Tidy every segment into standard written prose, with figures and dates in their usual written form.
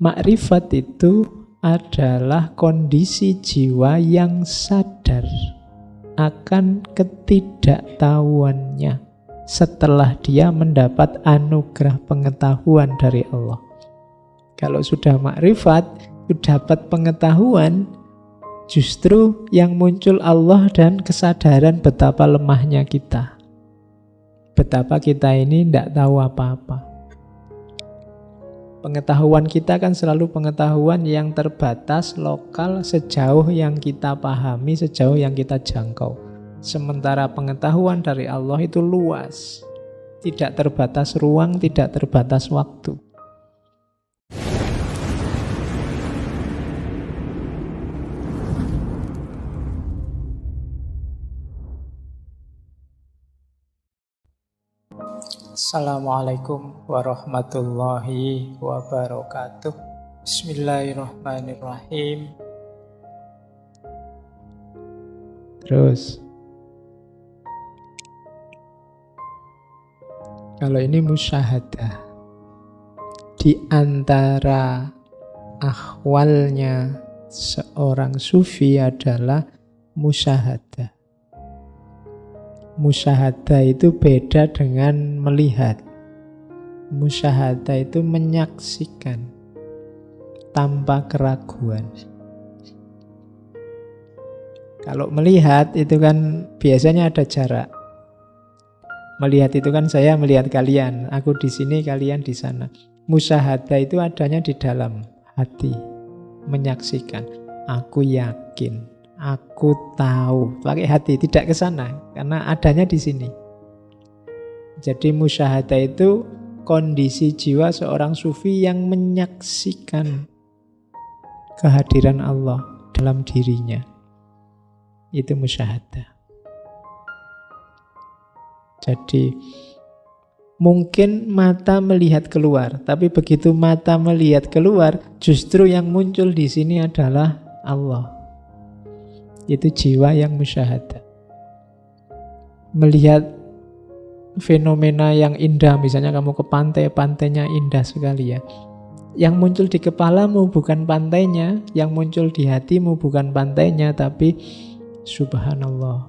Makrifat itu adalah kondisi jiwa yang sadar akan ketidaktahuannya setelah dia mendapat anugerah pengetahuan dari Allah. Kalau sudah makrifat, sudah dapat pengetahuan, justru yang muncul Allah dan kesadaran betapa lemahnya kita. Betapa kita ini tidak tahu apa-apa. Pengetahuan kita kan selalu pengetahuan yang terbatas, lokal, sejauh yang kita pahami, sejauh yang kita jangkau. Sementara pengetahuan dari Allah itu luas. Tidak terbatas ruang, tidak terbatas waktu. Assalamualaikum warahmatullahi wabarakatuh. Bismillahirrahmanirrahim. Terus, kalau ini musyahadah, di antara ahwalnya seorang sufi adalah musyahadah. Musyahadah itu beda dengan melihat. Musyahadah itu menyaksikan tanpa keraguan. Kalau melihat itu kan biasanya ada jarak. Melihat itu kan saya melihat kalian, aku di sini, kalian di sana. Musyahadah itu adanya di dalam hati, menyaksikan. Aku yakin, aku tahu, pakai hati, tidak ke sana, karena adanya di sini. Jadi musyahadah itu kondisi jiwa seorang sufi yang menyaksikan kehadiran Allah dalam dirinya. Itu musyahadah. Jadi mungkin mata melihat keluar, tapi begitu mata melihat keluar, justru yang muncul di sini adalah Allah. Itu jiwa yang musyahadah. Melihat fenomena yang indah, misalnya kamu ke pantai, pantainya indah sekali ya. Yang muncul di kepalamu bukan pantainya, yang muncul di hatimu bukan pantainya, tapi subhanallah.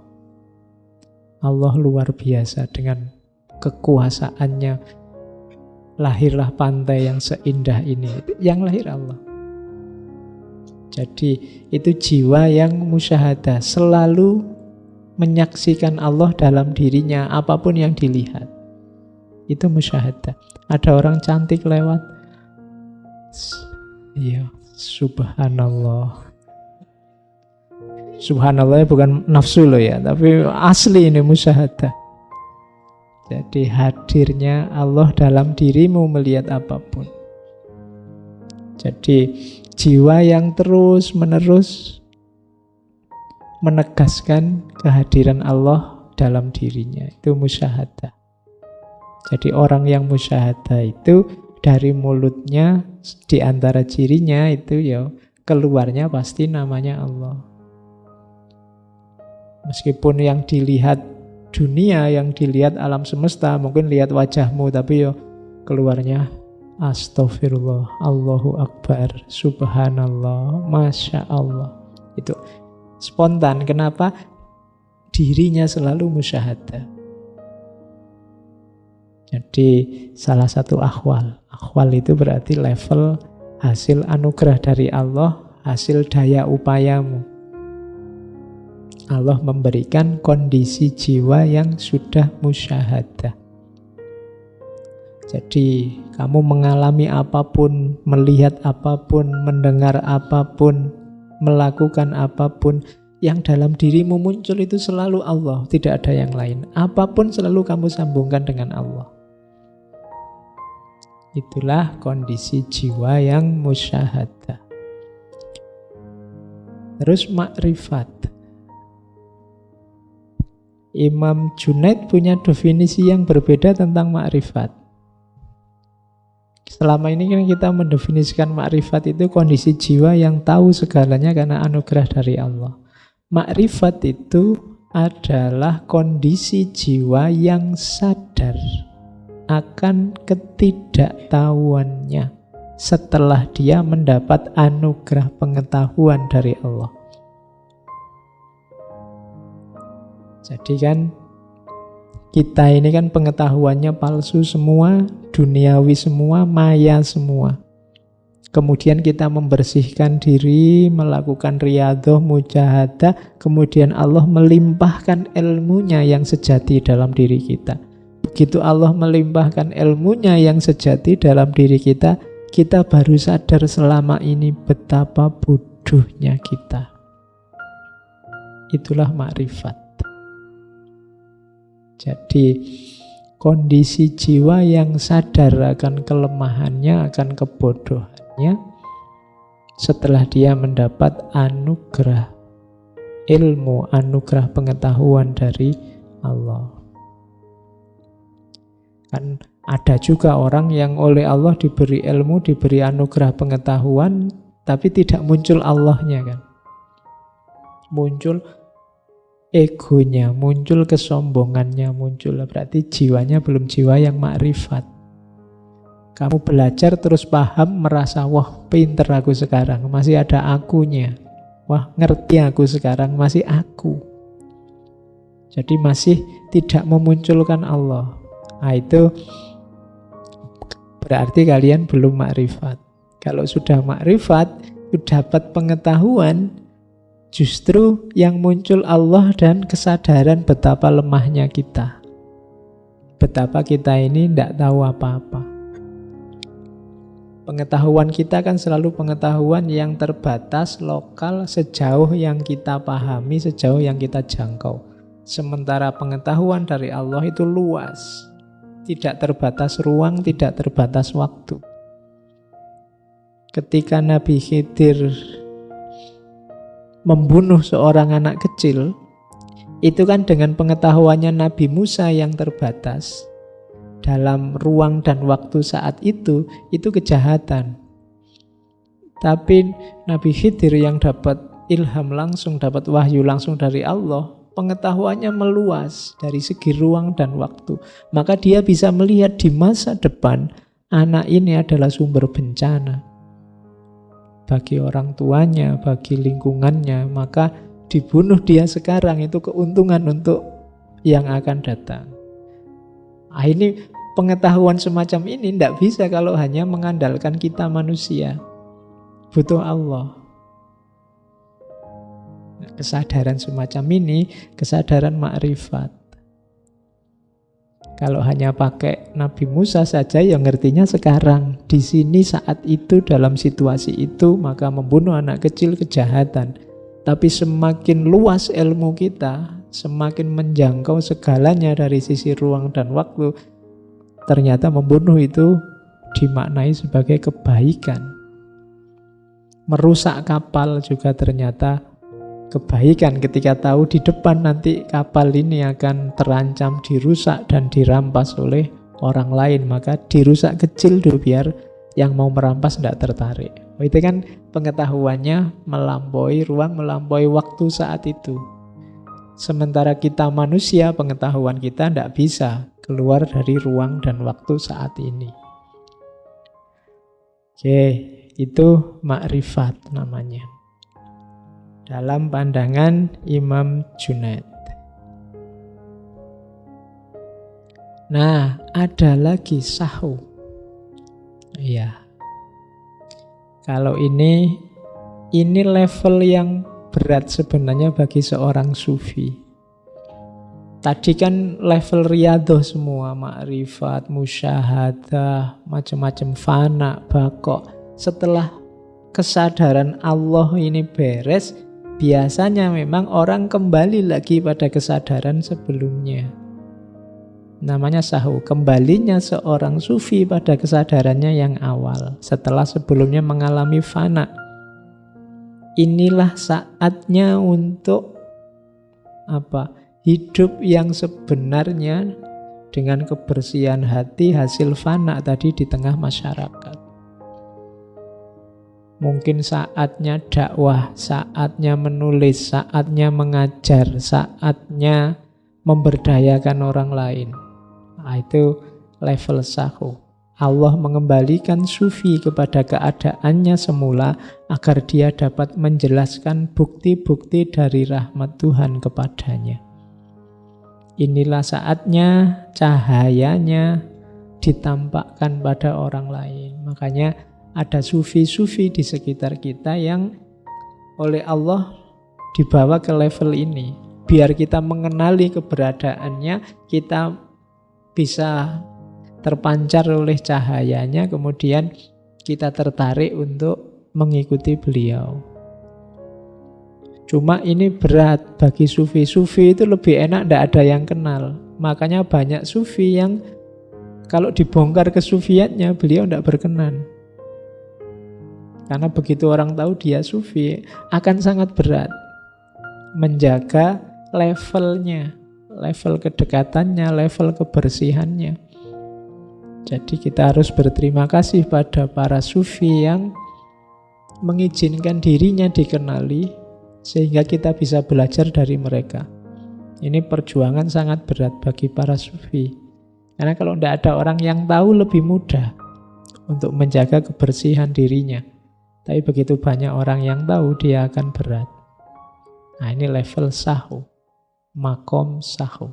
Allah luar biasa dengan kekuasaannya. Lahirlah pantai yang seindah ini. Yang lahir Allah. Jadi itu jiwa yang musyahadah, selalu menyaksikan Allah dalam dirinya, apapun yang dilihat. Itu musyahadah. Ada orang cantik lewat, iya, subhanallah. Subhanallah bukan nafsu loh ya, tapi asli ini musyahadah. Jadi hadirnya Allah dalam dirimu melihat apapun. Jadi jiwa yang terus-menerus menegaskan kehadiran Allah dalam dirinya, itu musyahadah. Jadi orang yang musyahadah itu dari mulutnya, di antara cirinya itu ya keluarnya pasti namanya Allah. Meskipun yang dilihat dunia, yang dilihat alam semesta, mungkin lihat wajahmu, tapi ya keluarnya Astaghfirullah, Allahu Akbar, Subhanallah, Masya Allah. Itu spontan. Kenapa? Dirinya selalu musyahadah. Jadi salah satu ahwal. Ahwal itu berarti level hasil anugerah dari Allah, hasil daya upayamu. Allah memberikan kondisi jiwa yang sudah musyahadah. Jadi kamu mengalami apapun, melihat apapun, mendengar apapun, melakukan apapun, yang dalam dirimu muncul itu selalu Allah, tidak ada yang lain. Apapun selalu kamu sambungkan dengan Allah. Itulah kondisi jiwa yang musyahadah. Terus makrifat. Imam Junaid punya definisi yang berbeda tentang makrifat. Selama ini kan kita mendefinisikan makrifat itu kondisi jiwa yang tahu segalanya karena anugerah dari Allah. Makrifat itu adalah kondisi jiwa yang sadar akan ketidaktahuannya setelah dia mendapat anugerah pengetahuan dari Allah. Jadi kan kita ini kan pengetahuannya palsu semua, duniawi semua, maya semua. Kemudian kita membersihkan diri, melakukan riyadhah, mujahadah, kemudian Allah melimpahkan ilmunya yang sejati dalam diri kita. Begitu Allah melimpahkan ilmunya yang sejati dalam diri kita, kita baru sadar selama ini betapa bodohnya kita. Itulah makrifat. Jadi kondisi jiwa yang sadar akan kelemahannya, akan kebodohannya, setelah dia mendapat anugerah ilmu, anugerah pengetahuan dari Allah. Kan ada juga orang yang oleh Allah diberi ilmu, diberi anugerah pengetahuan, tapi tidak muncul Allahnya kan. Muncul egonya, muncul kesombongannya, muncul. Berarti jiwanya belum jiwa yang makrifat. Kamu belajar terus paham, merasa, wah pinter aku sekarang, masih ada akunya. Wah ngerti aku sekarang, masih aku. Jadi masih tidak memunculkan Allah. Nah itu berarti kalian belum makrifat. Kalau sudah makrifat, dapat pengetahuan, justru yang muncul Allah dan kesadaran betapa lemahnya kita. Betapa kita ini tidak tahu apa-apa. Pengetahuan kita kan selalu pengetahuan yang terbatas, lokal, sejauh yang kita pahami, sejauh yang kita jangkau. Sementara pengetahuan dari Allah itu luas. Tidak terbatas ruang, tidak terbatas waktu. Ketika Nabi Khidir membunuh seorang anak kecil, itu kan dengan pengetahuannya Nabi Musa yang terbatas dalam ruang dan waktu saat itu kejahatan. Tapi Nabi Khidir yang dapat ilham langsung, dapat wahyu langsung dari Allah, pengetahuannya meluas dari segi ruang dan waktu. Maka dia bisa melihat di masa depan anak ini adalah sumber bencana bagi orang tuanya, bagi lingkungannya, maka dibunuh dia sekarang itu keuntungan untuk yang akan datang. Nah, ini pengetahuan semacam ini tidak bisa kalau hanya mengandalkan kita manusia. Butuh Allah. Kesadaran semacam ini, kesadaran makrifat. Kalau hanya pakai Nabi Musa saja, ya ngertinya sekarang, di sini, saat itu, dalam situasi itu, maka membunuh anak kecil kejahatan. Tapi semakin luas ilmu kita, semakin menjangkau segalanya dari sisi ruang dan waktu, ternyata membunuh itu dimaknai sebagai kebaikan. Merusak kapal juga ternyata kebaikan ketika tahu di depan nanti kapal ini akan terancam dirusak dan dirampas oleh orang lain, maka dirusak kecil dulu biar yang mau merampas tidak tertarik. Itu kan pengetahuannya melampaui ruang, melampaui waktu saat itu. Sementara kita manusia, pengetahuan kita tidak bisa keluar dari ruang dan waktu saat ini. Oke, itu makrifat namanya dalam pandangan Imam Junaid. Nah, ada lagi sahu. Iya. Kalau ini level yang berat sebenarnya bagi seorang sufi. Tadi kan level riyadhah semua, makrifat, musyahadah, macam-macam fana, baqo. Setelah kesadaran Allah ini beres, biasanya memang orang kembali lagi pada kesadaran sebelumnya. Namanya sahu, kembalinya seorang sufi pada kesadarannya yang awal setelah sebelumnya mengalami fana. Inilah saatnya untuk hidup yang sebenarnya dengan kebersihan hati hasil fana tadi di tengah masyarakat. Mungkin saatnya dakwah, saatnya menulis, saatnya mengajar, saatnya memberdayakan orang lain. Nah, itu level sahu. Allah mengembalikan sufi kepada keadaannya semula agar dia dapat menjelaskan bukti-bukti dari rahmat Tuhan kepadanya. Inilah saatnya cahayanya ditampakkan pada orang lain. Makanya ada sufi-sufi di sekitar kita yang oleh Allah dibawa ke level ini. Biar kita mengenali keberadaannya, kita bisa terpancar oleh cahayanya, kemudian kita tertarik untuk mengikuti beliau. Cuma ini berat bagi sufi-sufi, itu lebih enak tidak ada yang kenal. Makanya banyak sufi yang kalau dibongkar kesufiannya, beliau tidak berkenan. Karena begitu orang tahu dia sufi, akan sangat berat menjaga levelnya, level kedekatannya, level kebersihannya. Jadi kita harus berterima kasih pada para sufi yang mengizinkan dirinya dikenali, sehingga kita bisa belajar dari mereka. Ini perjuangan sangat berat bagi para sufi. Karena kalau tidak ada orang yang tahu, lebih mudah untuk menjaga kebersihan dirinya. Tapi begitu banyak orang yang tahu, dia akan berat. Nah, ini level sahu, makom sahu.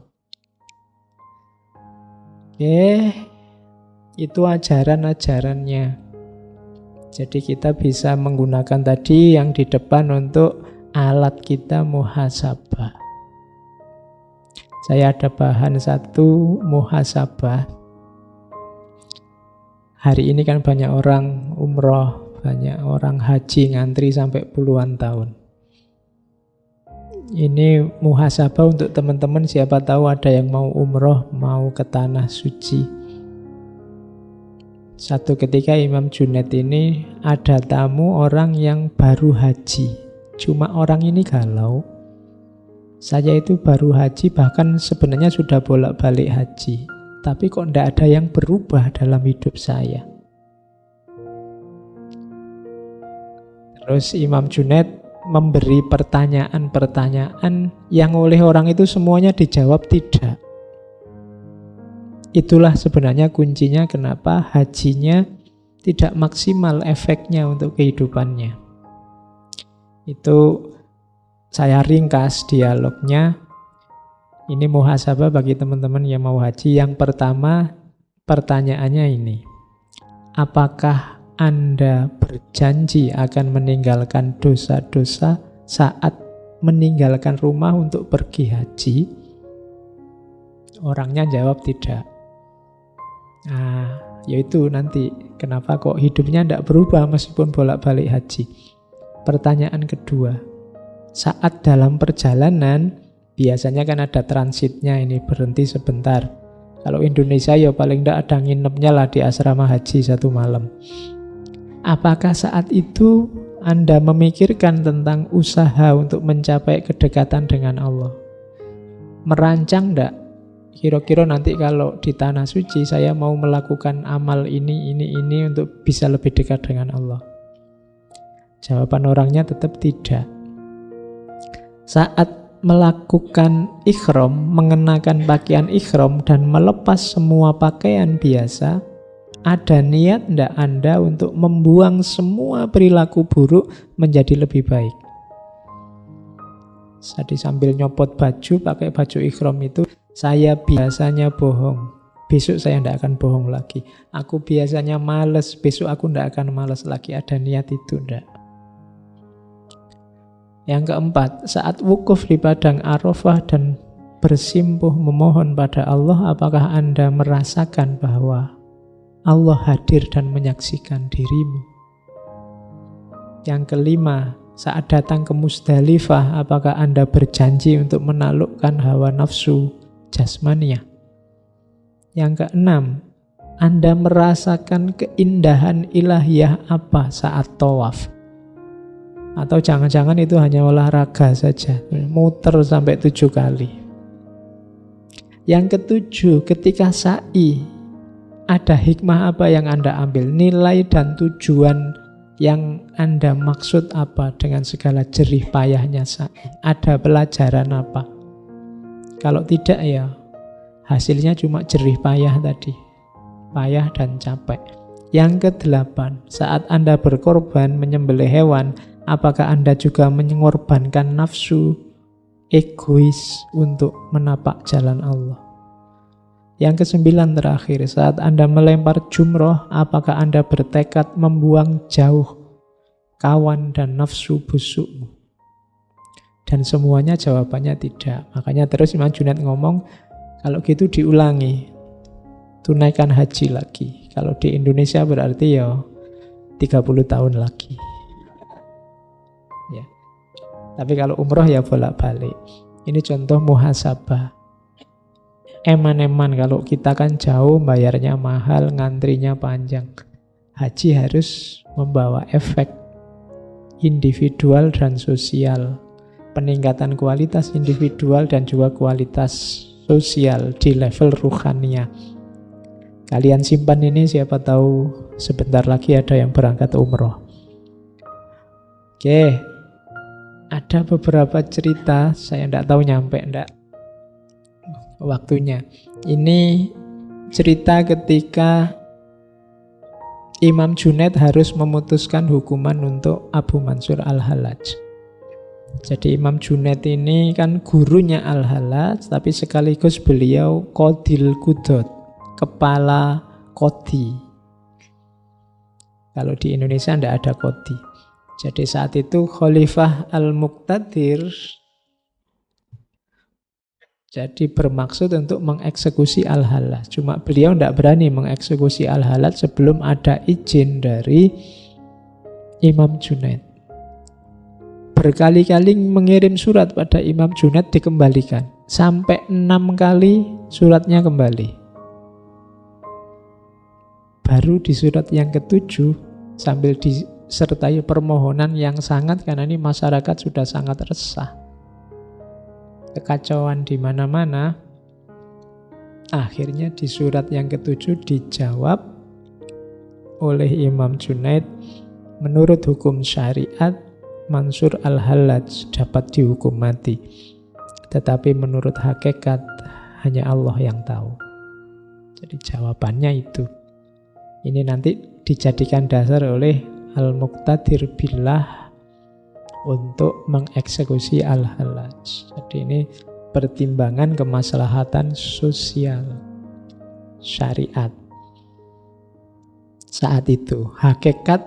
Oke, itu ajaran-ajarannya. Jadi kita bisa menggunakan tadi yang di depan untuk alat kita muhasabah. Saya ada bahan satu muhasabah. Hari ini kan banyak orang umroh, banyak orang haji ngantri sampai puluhan tahun. Ini muhasabah untuk teman-teman, siapa tahu ada yang mau umroh, mau ke tanah suci. Satu ketika Imam Junaid ini ada tamu orang yang baru haji. Cuma orang ini galau. Saya itu baru haji, bahkan sebenarnya sudah bolak-balik haji. Tapi kok tidak ada yang berubah dalam hidup saya. Terus Imam Junaid memberi pertanyaan-pertanyaan yang oleh orang itu semuanya dijawab tidak. Itulah sebenarnya kuncinya kenapa hajinya tidak maksimal efeknya untuk kehidupannya. Itu saya ringkas dialognya. Ini muhasabah bagi teman-teman yang mau haji. Yang pertama, pertanyaannya ini. Apakah Anda berjanji akan meninggalkan dosa-dosa saat meninggalkan rumah untuk pergi haji? Orangnya jawab tidak. Nah, yaitu nanti kenapa kok hidupnya tidak berubah meskipun bolak-balik haji. Pertanyaan kedua, saat dalam perjalanan biasanya kan ada transitnya, ini berhenti sebentar. Kalau Indonesia ya paling tidak ada nginepnya lah di asrama haji 1 malam. Apakah saat itu Anda memikirkan tentang usaha untuk mencapai kedekatan dengan Allah? Merancang enggak? Kira-kira nanti kalau di tanah suci saya mau melakukan amal ini untuk bisa lebih dekat dengan Allah. Jawaban orangnya tetap tidak. Saat melakukan ikhram, mengenakan pakaian ikhram dan melepas semua pakaian biasa, ada niat enggak Anda untuk membuang semua perilaku buruk menjadi lebih baik? Jadi sambil nyopot baju, pakai baju ikhram itu, saya biasanya bohong, besok saya tidak akan bohong lagi. Aku biasanya malas, besok aku tidak akan malas lagi. Ada niat itu enggak? Yang keempat, saat wukuf di padang Arafah dan bersimpuh memohon pada Allah, apakah Anda merasakan bahwa Allah hadir dan menyaksikan dirimu? Yang kelima, saat datang ke Musdalifah, apakah Anda berjanji untuk menaklukkan hawa nafsu jasmania? Yang keenam, Anda merasakan keindahan ilahiyah apa saat tawaf? Atau jangan-jangan itu hanya olahraga saja, muter sampai 7 kali. Yang ketujuh, ketika sa'i, ada hikmah apa yang Anda ambil? Nilai dan tujuan yang Anda maksud apa dengan segala jerih payahnya sa'i? Ada pelajaran apa? Kalau tidak ya hasilnya cuma jerih payah tadi. payah dan capek. Yang kedelapan, saat Anda berkorban menyembelih hewan, apakah Anda juga mengorbankan nafsu egois untuk menapak jalan Allah? Yang kesembilan terakhir, saat Anda melempar jumroh, apakah Anda bertekad membuang jauh kawan dan nafsu busukmu? Dan semuanya jawabannya tidak. Makanya terus Imam Junaid ngomong, kalau gitu diulangi, tunaikan haji lagi. Kalau di Indonesia berarti ya 30 tahun lagi. Ya. Tapi kalau umroh ya bolak-balik. Ini contoh muhasabah. Eman-eman kalau kita kan jauh, bayarnya mahal, ngantrinya panjang. Haji harus membawa efek individual dan sosial. Peningkatan kualitas individual dan juga kualitas sosial di level ruhaniyah. Kalian simpan ini, siapa tahu sebentar lagi ada yang berangkat umroh. Oke, ada beberapa cerita, saya tidak tahu nyampe enggak waktunya. Ini cerita ketika Imam Junaid harus memutuskan hukuman untuk Abu Mansur Al-Hallaj. Jadi Imam Junaid ini kan gurunya Al-Hallaj, tapi sekaligus beliau Qadil Qudot, kepala kodi. Kalau di Indonesia tidak ada kodi. Jadi saat itu Khalifah Al-Muqtadir jadi bermaksud untuk mengeksekusi Al-Hallaj. Cuma beliau tidak berani mengeksekusi Al-Hallaj sebelum ada izin dari Imam Junaid. Berkali-kali mengirim surat pada Imam Junaid, dikembalikan. Sampai 6 kali suratnya kembali. Baru di surat yang ke-7 sambil disertai permohonan yang sangat, karena ini masyarakat sudah sangat resah. Kekacauan di mana-mana. Akhirnya di surat yang ke-7 dijawab oleh Imam Junaid, menurut hukum syariat Mansur Al-Hallaj dapat dihukum mati. Tetapi menurut hakikat hanya Allah yang tahu. Jadi jawabannya itu. Ini nanti dijadikan dasar oleh Al-Muqtadir Billah untuk mengeksekusi Al-Hallaj. Jadi ini pertimbangan kemaslahatan sosial syariat. Saat itu hakikat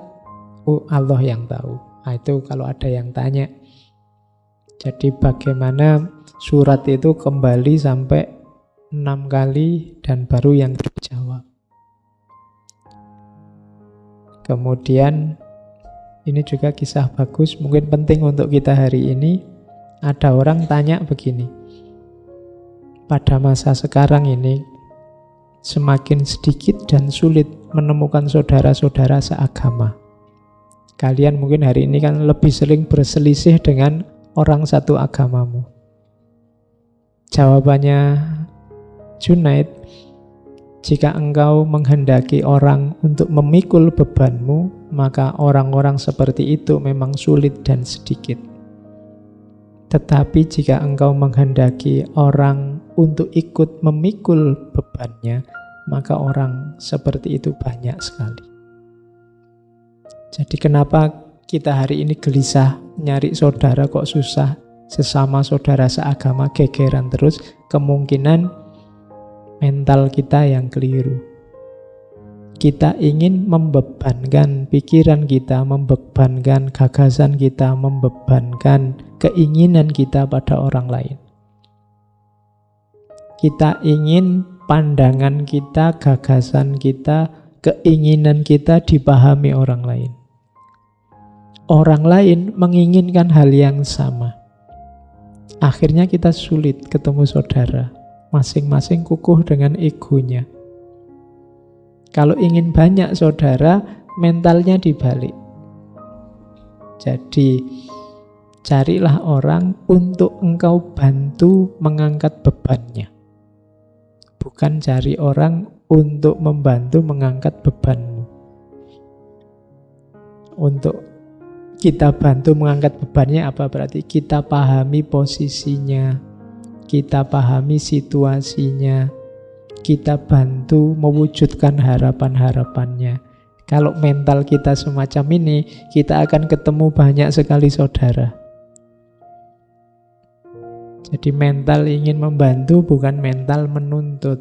Allah yang tahu. Nah, itu kalau ada yang tanya. Jadi bagaimana surat itu kembali sampai 6 kali dan baru yang dijawab. Kemudian ini juga kisah bagus, mungkin penting untuk kita hari ini. Ada orang tanya begini, pada masa sekarang ini semakin sedikit dan sulit menemukan saudara-saudara seagama. Kalian mungkin hari ini kan lebih sering berselisih dengan orang satu agamamu. Jawabannya Junaid, jika engkau menghendaki orang untuk memikul bebanmu, maka orang-orang seperti itu memang sulit dan sedikit. Tetapi jika engkau menghendaki orang untuk ikut memikul bebannya, maka orang seperti itu banyak sekali. Jadi kenapa kita hari ini gelisah nyari saudara kok susah? Sesama saudara seagama gegeran terus, kemungkinan mental kita yang keliru. Kita ingin membebankan pikiran kita, membebankan gagasan kita, membebankan keinginan kita pada orang lain. Kita ingin pandangan kita, gagasan kita, keinginan kita dipahami orang lain. Orang lain menginginkan hal yang sama. Akhirnya kita sulit ketemu saudara. Masing-masing kukuh dengan egonya. Kalau ingin banyak saudara, mentalnya dibalik. Jadi, carilah orang untuk engkau bantu mengangkat bebannya. Bukan cari orang untuk membantu mengangkat bebanmu. Untuk kita bantu mengangkat bebannya apa berarti? Kita pahami posisinya. Kita pahami situasinya, kita bantu mewujudkan harapan-harapannya. Kalau mental kita semacam ini, kita akan ketemu banyak sekali saudara. Jadi mental ingin membantu, bukan mental menuntut.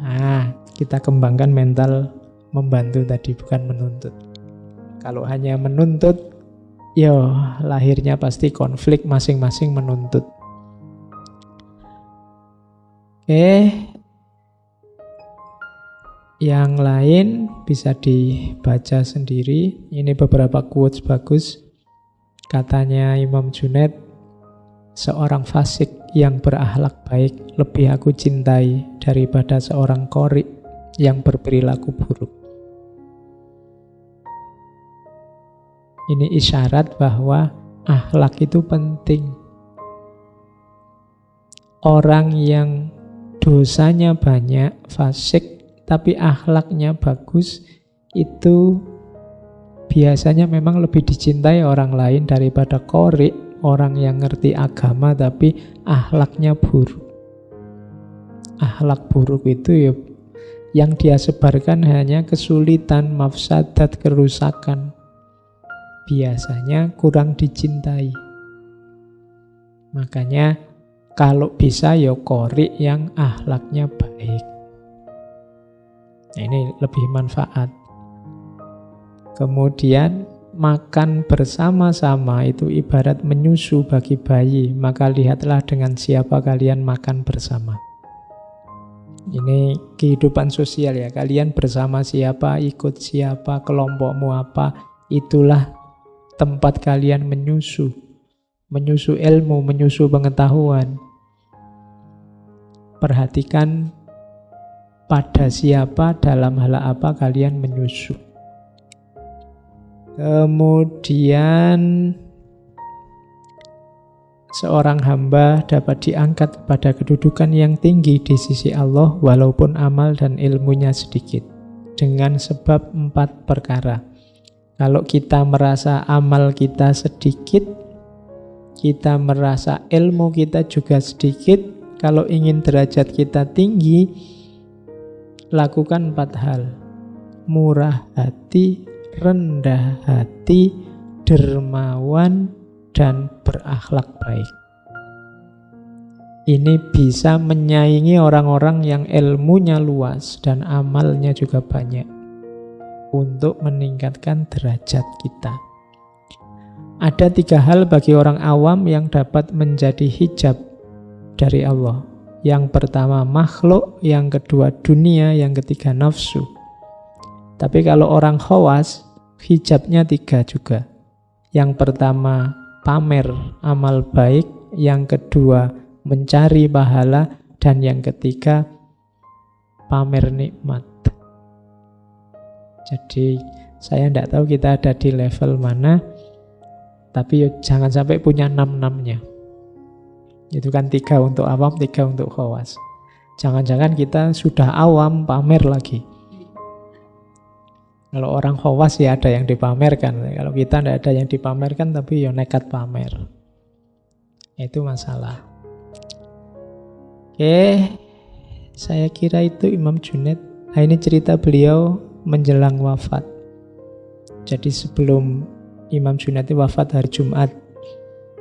Nah, kita kembangkan mental membantu tadi, bukan menuntut. Kalau hanya menuntut, lahirnya pasti konflik, masing-masing menuntut. Oke, yang lain bisa dibaca sendiri. Ini beberapa quotes bagus. Katanya Imam Junaid, seorang fasik yang berakhlak baik lebih aku cintai daripada seorang qori yang berperilaku buruk. Ini isyarat bahwa akhlak itu penting. Orang yang dosanya banyak, fasik, tapi akhlaknya bagus, itu biasanya memang lebih dicintai orang lain daripada qori, orang yang ngerti agama tapi akhlaknya buruk. Akhlak buruk itu yang dia sebarkan hanya kesulitan, mafsadat, kerusakan. Biasanya kurang dicintai. Makanya kalau bisa qori yang akhlaknya baik. Nah, ini lebih manfaat. Kemudian makan bersama-sama itu ibarat menyusu bagi bayi. Maka lihatlah dengan siapa kalian makan bersama. Ini kehidupan sosial ya. Kalian bersama siapa, ikut siapa, kelompokmu apa. Itulah tempat kalian menyusu. Menyusu ilmu, menyusu pengetahuan. Perhatikan pada siapa, dalam hal apa kalian menyusu. Kemudian seorang hamba dapat diangkat pada kedudukan yang tinggi di sisi Allah walaupun amal dan ilmunya sedikit, dengan sebab 4 perkara. Kalau kita merasa amal kita sedikit, kita merasa ilmu kita juga sedikit, kalau ingin derajat kita tinggi, lakukan 4 hal. Murah hati, rendah hati, dermawan, dan berakhlak baik. Ini bisa menyaingi orang-orang yang ilmunya luas dan amalnya juga banyak untuk meningkatkan derajat kita. Ada 3 hal bagi orang awam yang dapat menjadi hijab dari Allah. Yang pertama makhluk, yang kedua dunia, yang ketiga nafsu. Tapi kalau orang khawas, hijabnya 3 juga. Yang pertama pamer amal baik, yang kedua mencari pahala, dan yang ketiga pamer nikmat. Jadi saya tidak tahu kita ada di level mana, tapi jangan sampai punya 6-6-nya. Itu kan 3 untuk awam, 3 untuk khawas. Jangan-jangan kita sudah awam pamer lagi. Kalau orang khawas ya ada yang dipamerkan. Kalau kita tidak ada yang dipamerkan tapi nekat pamer. Itu masalah. Oke, saya kira itu Imam Junaid. Nah, ini cerita beliau menjelang wafat. Jadi sebelum Imam Junaid wafat hari Jumat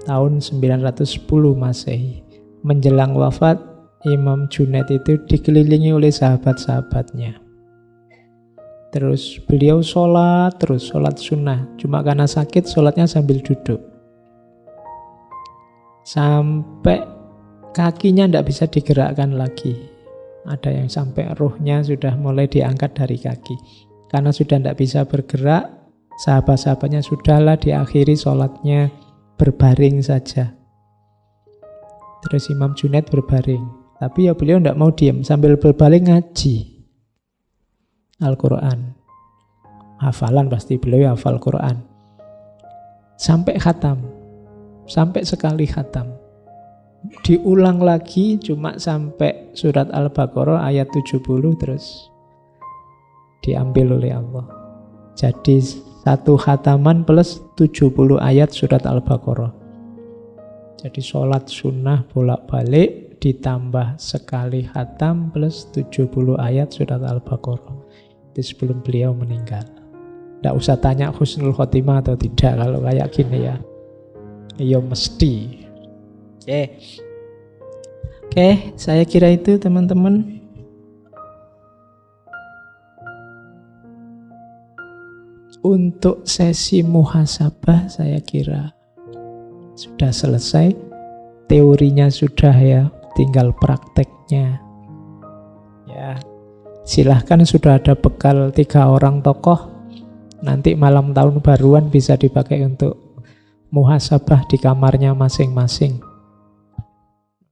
tahun 910 Masehi. Menjelang wafat, Imam Junaid itu dikelilingi oleh sahabat-sahabatnya. Terus beliau sholat sunnah. Cuma karena sakit, sholatnya sambil duduk. Sampai kakinya tidak bisa digerakkan lagi. Ada yang sampai ruhnya sudah mulai diangkat dari kaki. Karena sudah tidak bisa bergerak, sahabat-sahabatnya sudahlah diakhiri sholatnya berbaring saja. Terus Imam Junaid berbaring. Tapi beliau tidak mau diam, sambil berbaring ngaji Al-Quran. Hafalan pasti beliau hafal Quran. Sampai khatam. Sampai sekali khatam. Diulang lagi cuma sampai surat Al-Baqarah ayat 70 terus diambil oleh Allah. Jadi 1 khataman plus 70 ayat surat Al-Baqarah. Jadi sholat sunnah bolak-balik ditambah sekali khatam plus 70 ayat surat Al-Baqarah. Itu sebelum beliau meninggal. Nggak usah tanya husnul khotimah atau tidak kalau kayak gini ya. Ya mesti. Oke, saya kira itu teman-teman. Untuk sesi muhasabah saya kira sudah selesai. Teorinya sudah ya, tinggal prakteknya. Ya, silahkan sudah ada bekal 3 orang tokoh. Nanti malam tahun baruan bisa dipakai untuk muhasabah di kamarnya masing-masing.